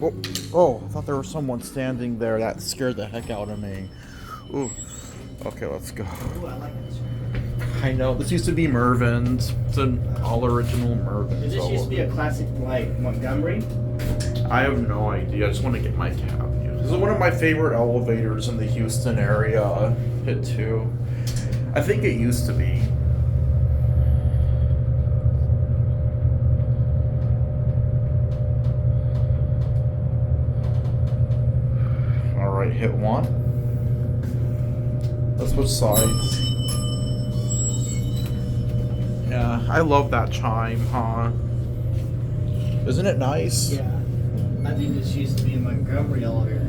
Oh, oh, I thought there was someone standing there. That scared the heck out of me. Ooh. Okay, let's go. Ooh, I like this. I know. This used to be Mervyn's. It's an all original Mervyn. Did this used to be a classic, like, Montgomery? I have no idea. I just want to get my cab used. This is one of my favorite elevators in the Houston area. Hit 2. I think it used to be. Alright, hit 1. Let's switch sides. Yeah, I love that chime, huh? Isn't it nice? Yeah. I think this used to be a Montgomery elevator.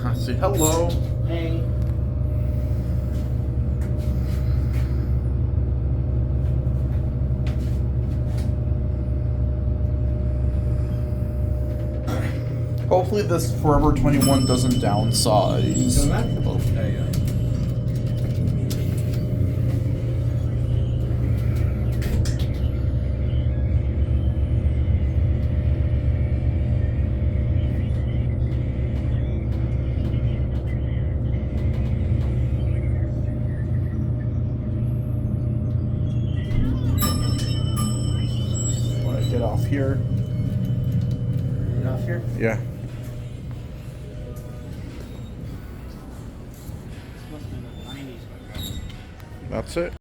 I see. Hello. Hey. Hopefully this Forever 21 doesn't downsize. Come back? Oh. There you go. Want to get off here? Get off here? Yeah. Must have been the 90s. That's it.